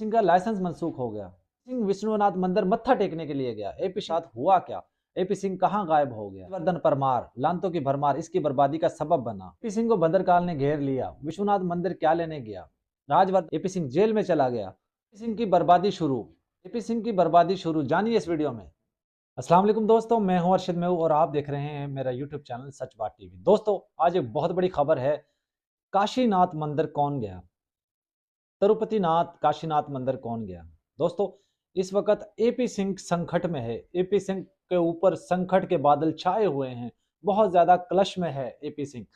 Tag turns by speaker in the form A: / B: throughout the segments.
A: सिंह का लाइसेंस मनसूख हो गया। सिंह विष्णुनाथ मंदिर मत्था टेकने के लिए गया। एपी साथ हुआ क्या? एपी सिंह कहां गायब हो गया? वर्धन परमार लांतों की भरमार इसकी बर्बादी का सबब बना। एपी सिंह को भद्रकाल ने घेर लिया। विश्वनाथ मंदिर क्या लेने गया? राजवर्धन एपी सिंह जेल में चला गया। एपी सिंह की बर्बादी शुरू। एपी सिंह की बर्बादी शुरू जानिए इस वीडियो में। अस्सलाम वालेकुम दोस्तों, मैं हूं अरशद मेहू और आप देख रहे हैं मेरा यूट्यूब चैनल सच बात टीवी। दोस्तों, आज एक बहुत बड़ी खबर है। काशीनाथ मंदिर कौन गया? तिरुपतिनाथ काशीनाथ मंदिर कौन गया? दोस्तों, इस वक्त एपी सिंह संकट में है। एपी सिंह के ऊपर संकट के बादल छाए हुए हैं। बहुत ज्यादा क्लश में है एपी सिंह।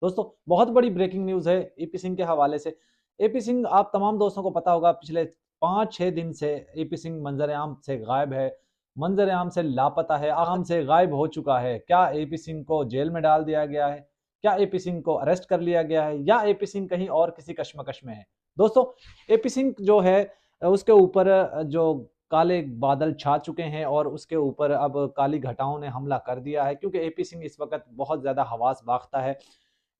A: दोस्तों, बहुत बड़ी ब्रेकिंग न्यूज है एपी सिंह के हवाले से। एपी सिंह, आप तमाम दोस्तों को पता होगा, पिछले 5-6 दिन से एपी सिंह मंजर आम से गायब है, मंजर आम से लापता है, आम से गायब हो चुका है। क्या एपी सिंह को जेल में डाल दिया गया है? क्या एपी सिंह को अरेस्ट कर लिया गया है, या एपी सिंह कहीं और किसी कश्मकश में है? दोस्तों, एपी सिंह जो है उसके ऊपर जो काले बादल छा चुके हैं और उसके ऊपर अब काली घटाओं ने हमला कर दिया है, क्योंकि एपी सिंह इस वक्त बहुत ज्यादा हवास बाख्ता है।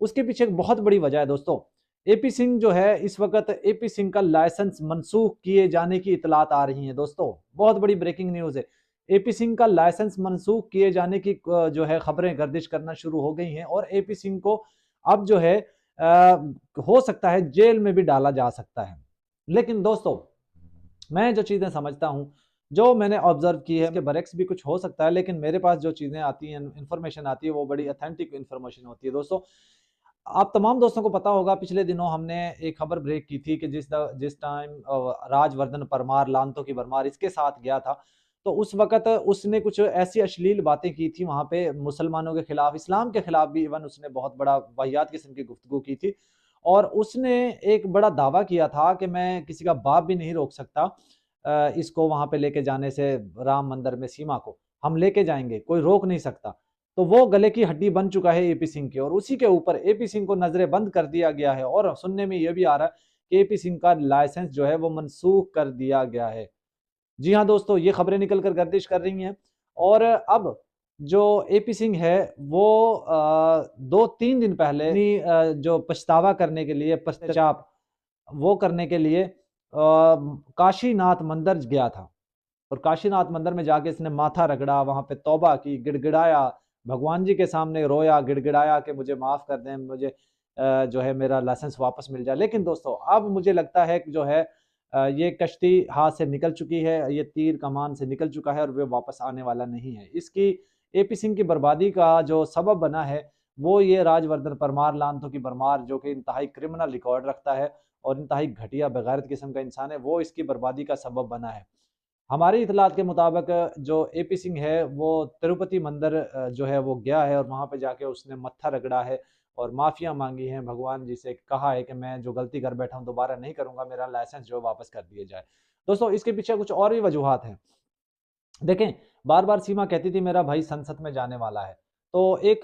A: उसके पीछे एक बहुत बड़ी वजह है दोस्तों। एपी सिंह जो है इस वक्त, एपी सिंह का लाइसेंस मनसूख किए जाने की इतलात आ रही है दोस्तों। बहुत बड़ी ब्रेकिंग न्यूज है। एपी सिंह का लाइसेंस मनसूख किए जाने की जो है खबरें गर्दिश करना शुरू हो गई हैं, और एपी सिंह को अब जो है हो सकता है जेल में भी डाला जा सकता है। लेकिन दोस्तों, मैं जो चीजें समझता हूं, जो मैंने ऑब्जर्व की है, कि बरेक्स भी कुछ हो सकता है, लेकिन मेरे पास जो चीजें आती हैं, इंफॉर्मेशन आती है, वो बड़ी ऑथेंटिक इंफॉर्मेशन होती है दोस्तों। आप तमाम दोस्तों को पता होगा, पिछले दिनों हमने एक खबर ब्रेक की थी कि जिस टाइम राजवर्धन परमार लांतों की भरमार इसके साथ गया था, तो उस वक्त उसने कुछ ऐसी अश्लील बातें की थी वहां पे, मुसलमानों के खिलाफ, इस्लाम के खिलाफ भी। इवन उसने बहुत बड़ा वाहियात किस्म की गुफ्तगू की थी, और उसने एक बड़ा दावा किया था कि मैं किसी का बाप भी नहीं रोक सकता, इसको वहां पे लेके जाने से, राम मंदिर में सीमा को हम लेके जाएंगे, कोई रोक नहीं सकता। तो वो गले की हड्डी बन चुका है एपी सिंह की, और उसी के ऊपर एपी सिंह को नजरे बंद कर दिया गया है। और सुनने में यह भी आ रहा है कि एपी सिंह का लाइसेंस जो है वो मनसूख कर दिया गया है। जी हाँ दोस्तों, ये खबरें निकल कर गर्दिश कर रही हैं। और अब जो एपी सिंह है वो 2-3 दिन पहले जो पछतावा करने के लिए, पश्चाताप वो करने के लिए काशीनाथ मंदिर गया था। और काशीनाथ मंदिर में जाके इसने माथा रगड़ा, वहां पे तौबा की, गिड़गिड़ाया, भगवान जी के सामने रोया, गिड़गिड़ाया कि मुझे माफ कर दें, मुझे जो है मेरा लाइसेंस वापस मिल जाए। लेकिन दोस्तों, अब मुझे लगता है कि जो है ये कश्ती हाथ से निकल चुकी है, ये तीर कमान से निकल चुका है, और वे वापस आने वाला नहीं है। इसकी एपी सिंह की बर्बादी का जो सबब बना है, वो ये राजवर्धन परमार लांथों की भरमार, जो कि इंतहाई क्रिमिनल रिकॉर्ड रखता है और इंतहाई घटिया बेगैरत किस्म का इंसान है, वो इसकी बर्बादी का सबब बना है। हमारी इतलात के मुताबिक जो एपी सिंह है वो तिरुपति मंदिर जो है वो गया है, और वहां पे जाके उसने मत्था रगड़ा है और माफिया मांगी है, भगवान जी से कहा है कि मैं जो गलती कर बैठा हूं दोबारा नहीं करूंगा, मेरा लाइसेंस जो है वापस कर दिया जाए। दोस्तों, इसके पीछे कुछ और भी वजूहात हैं। देखें, बार बार सीमा कहती थी मेरा भाई संसद में जाने वाला है, तो एक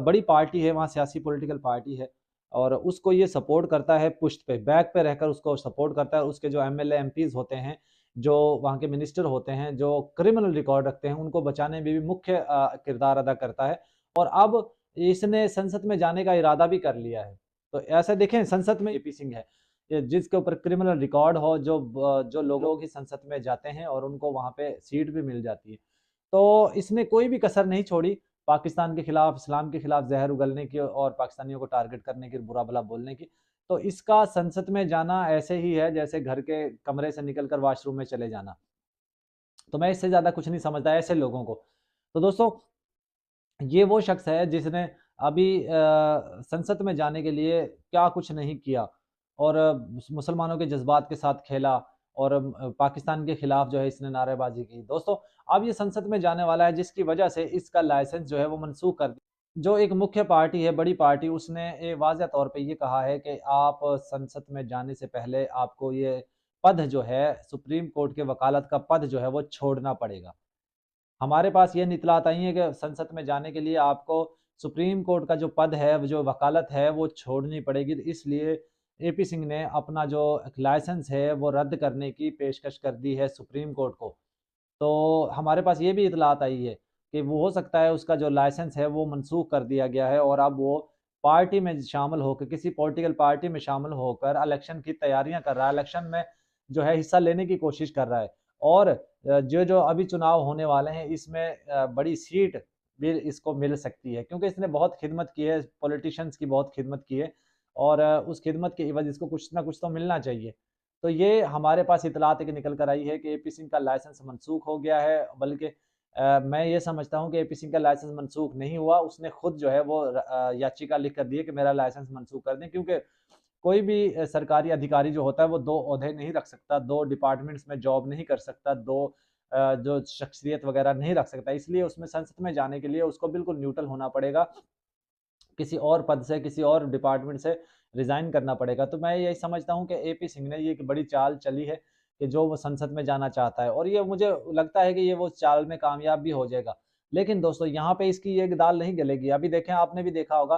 A: बड़ी पार्टी है वहाँ, सियासी पॉलिटिकल पार्टी है, और उसको ये सपोर्ट करता है, पुश्त पे बैक पे रहकर उसको सपोर्ट करता है। उसके जो एमएलए एमपीज होते हैं, जो वहाँ के मिनिस्टर होते हैं, जो क्रिमिनल रिकॉर्ड रखते हैं, उनको बचाने में भी मुख्य किरदार अदा करता है। और अब इसने संसद में जाने का इरादा भी कर लिया है। तो ऐसा देखें, संसद में एपी सिंह है, जिसके ऊपर क्रिमिनल रिकॉर्ड हो, जो लोग ही संसद में जाते हैं और उनको वहां पे सीट भी मिल जाती है। तो इसने कोई भी कसर नहीं छोड़ी पाकिस्तान के खिलाफ, इस्लाम के खिलाफ जहर उगलने की और पाकिस्तानियों को टारगेट करने की, बुरा भला बोलने की। तो इसका संसद में जाना ऐसे ही है जैसे घर के कमरे से निकलकर वॉशरूम में चले जाना। तो मैं इससे ज्यादा कुछ नहीं समझता ऐसे लोगों को। तो दोस्तों, ये वो शख्स है जिसने अभी संसद में जाने के लिए क्या कुछ नहीं किया, और मुसलमानों के जज्बात के साथ खेला, और पाकिस्तान के खिलाफ जो है इसने नारेबाजी की। दोस्तों, अब ये संसद में जाने वाला है, जिसकी वजह से इसका लाइसेंस जो है वो मनसूख कर दिया। जो एक मुख्य पार्टी है, बड़ी पार्टी, उसने वाज़ेह तौर पे ये कहा है कि आप संसद में जाने से पहले आपको ये पद जो है, सुप्रीम कोर्ट के वकालत का पद जो है वो छोड़ना पड़ेगा। हमारे पास ये इतलात आई है कि संसद में जाने के लिए आपको सुप्रीम कोर्ट का जो पद है, जो वकालत है, वो छोड़नी पड़ेगी। तो इसलिए एपी सिंह ने अपना जो लाइसेंस है वो रद्द करने की पेशकश कर दी है सुप्रीम कोर्ट को। तो हमारे पास ये भी इतलात आई है कि वो हो सकता है उसका जो लाइसेंस है वो मनसूख कर दिया गया है, और अब वो पार्टी में शामिल होकर, किसी पॉलिटिकल पार्टी में शामिल होकर इलेक्शन की तैयारियां कर रहा है। इलेक्शन में जो है हिस्सा लेने की कोशिश कर रहा है। और जो जो अभी चुनाव होने वाले हैं इसमें बड़ी सीट भी इसको मिल सकती है, क्योंकि इसने बहुत खिदमत की है, पॉलिटिशियंस की बहुत खिदमत की है, और उस खिदमत के एवज इसको कुछ ना कुछ तो मिलना चाहिए। तो ये हमारे पास इतलात एक निकल कर आई है कि एपी सिंह का लाइसेंस मनसूख हो गया है, बल्कि मैं ये समझता हूँ कि एपी सिंह का लाइसेंस मनसूख नहीं हुआ, उसने खुद जो है वो याचिका लिख कर दी है कि मेरा लाइसेंस मनसूख कर दें, क्योंकि कोई भी सरकारी अधिकारी जो होता है वो 2 ओहदे नहीं रख सकता, 2 डिपार्टमेंट्स में जॉब नहीं कर सकता, 2 जो शख्सियत वगैरह नहीं रख सकता। इसलिए उसमें संसद में जाने के लिए उसको बिल्कुल न्यूट्रल होना पड़ेगा, किसी और पद से, किसी और डिपार्टमेंट से रिज़ाइन करना पड़ेगा। तो मैं यही समझता हूँ कि एपी सिंह ने ये एक बड़ी चाल चली है कि जो वो संसद में जाना चाहता है, और ये मुझे लगता है कि ये वो चाल में कामयाब भी हो जाएगा। लेकिन दोस्तों यहाँ पे इसकी ये दाल नहीं गलेगी। अभी देखें, आपने भी देखा होगा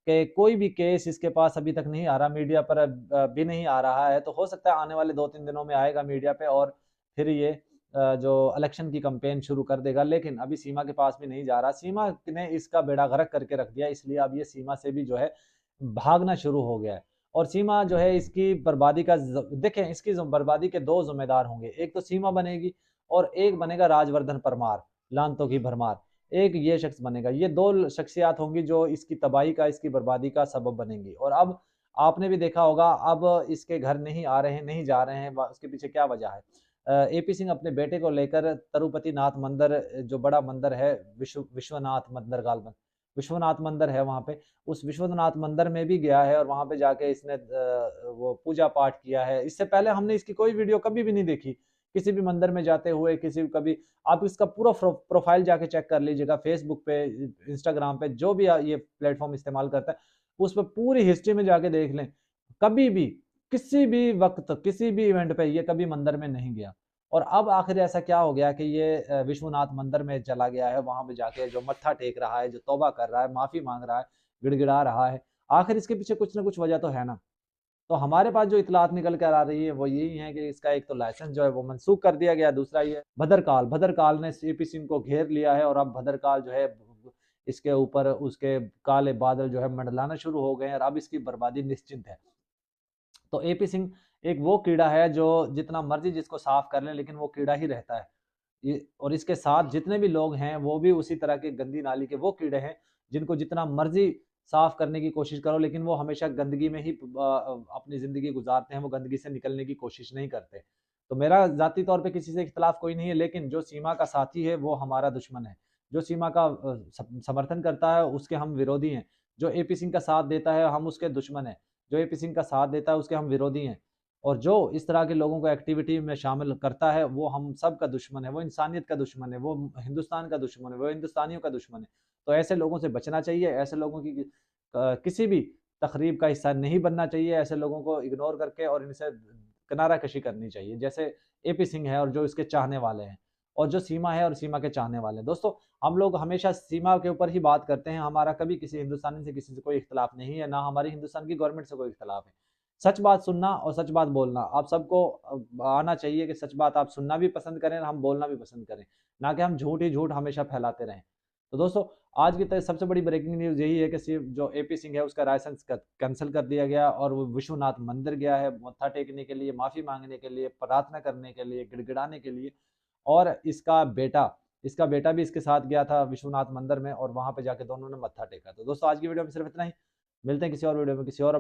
A: कि कोई भी केस इसके पास अभी तक नहीं आ रहा, मीडिया पर भी नहीं आ रहा है। तो हो सकता है आने वाले 2-3 दिनों में आएगा मीडिया पे, और फिर ये जो इलेक्शन की कैंपेन शुरू कर देगा। लेकिन अभी सीमा के पास भी नहीं जा रहा, सीमा ने इसका बेड़ा गर्क करके रख दिया, इसलिए अब ये सीमा से भी जो है भागना शुरू हो गया है। और सीमा जो है इसकी बर्बादी का देखें, इसकी बर्बादी के 2 जिम्मेदार होंगे, एक तो सीमा बनेगी और एक बनेगा राजवर्धन परमार, लानतों की भरमार। एक ये शख्स बनेगा, ये 2 शख्सियात होंगी जो इसकी तबाही का, इसकी बर्बादी का सबब बनेंगी। और अब आपने भी देखा होगा, अब इसके घर नहीं आ रहे हैं, नहीं जा रहे हैं, उसके पीछे क्या वजह है? एपी सिंह अपने बेटे को लेकर तिरुपति नाथ मंदिर, जो बड़ा मंदिर है, विश्वनाथ मंदिर, गालबन विश्वनाथ मंदिर है वहाँ पे, उस विश्वनाथ मंदिर में भी गया है और वहाँ पे जाके इसने वो पूजा पाठ किया है। इससे पहले हमने इसकी कोई वीडियो कभी भी नहीं देखी किसी भी मंदिर में जाते हुए, किसी भी कभी। आप इसका पूरा प्रोफाइल जाके चेक कर लीजिएगा, फेसबुक पे, इंस्टाग्राम पे, जो भी ये प्लेटफॉर्म इस्तेमाल करता है, उस पर पूरी हिस्ट्री में जाके देख लें, कभी भी किसी भी वक्त किसी भी इवेंट पे ये कभी मंदिर में नहीं गया। और अब आखिर ऐसा क्या हो गया कि ये विश्वनाथ मंदिर में चला गया है, वहां पे जाके जो मत्था टेक रहा है, जो तौबा कर रहा है, माफी मांग रहा है, गिड़गिड़ा रहा है। आखिर इसके पीछे कुछ ना कुछ वजह तो है ना। तो हमारे पास जो इतलात निकल कर आ रही है वो यही है कि इसका एक तो लाइसेंस जो है वो मनसूख कर दिया गया, दूसरा ये भद्रकाल ने एपी सिंह को घेर लिया है, और अब भद्रकाल जो है इसके ऊपर उसके काले बादल जो है मंडलाना शुरू हो गए हैं, और अब इसकी बर्बादी निश्चिंत है। तो एपी सिंह एक वो कीड़ा है जो जितना मर्जी जिसको साफ कर ले, लेकिन वो कीड़ा ही रहता है। ये, और इसके साथ जितने भी लोग हैं वो भी उसी तरह के गंदी नाली के वो कीड़े हैं, जिनको जितना मर्जी साफ करने की कोशिश करो, लेकिन वो हमेशा गंदगी में ही अपनी जिंदगी गुजारते हैं, वो गंदगी से निकलने की कोशिश नहीं करते। तो मेरा जाती तौर पे किसी से इख्तलाफ कोई नहीं है, लेकिन जो सीमा का साथी है वो हमारा दुश्मन है। जो सीमा का समर्थन करता है उसके हम विरोधी हैं। जो एपी सिंह का साथ देता है हम उसके दुश्मन हैं। जो एपी सिंह का साथ देता है उसके हम विरोधी हैं। और जो इस तरह के लोगों को एक्टिविटी में शामिल करता है वो हम सब का दुश्मन है, वो इंसानियत का दुश्मन है, वो हिंदुस्तान का दुश्मन है, वो हिंदुस्तानियों का दुश्मन है। तो ऐसे लोगों से बचना चाहिए, ऐसे लोगों की किसी भी तकरीब का हिस्सा नहीं बनना चाहिए, ऐसे लोगों को इग्नोर करके और इनसे किनारा कशी करनी चाहिए, जैसे एपी सिंह है और जो इसके चाहने वाले हैं, और जो सीमा है और सीमा के चाहने वाले हैं। दोस्तों, हम लोग हमेशा सीमा के ऊपर ही बात करते हैं, हमारा कभी किसी हिंदुस्तानी से किसी से कोई इख्तलाफ नहीं है, ना हमारी हिंदुस्तान की गवर्नमेंट से कोई इख्तलाफ है। सच बात सुनना और सच बात बोलना आप सबको आना चाहिए कि सच बात आप सुनना भी पसंद करें और हम बोलना भी पसंद करें, ना कि हम झूठ ही झूठ हमेशा फैलाते रहें। तो दोस्तों, आज की सबसे बड़ी ब्रेकिंग न्यूज़ यही है कि सिर्फ जो एपी सिंह है उसका लाइसेंस कैंसिल कर दिया गया, और वो विश्वनाथ मंदिर गया है मत्था टेकने के लिए, माफ़ी मांगने के लिए, प्रार्थना करने के लिए, गिड़गिड़ाने के लिए। और इसका बेटा भी इसके साथ गया था विश्वनाथ मंदिर में, और वहां पे जाके दोनों ने मत्था टेका। तो दोस्तों, आज की वीडियो में सिर्फ इतना ही। मिलते हैं किसी और वीडियो में किसी और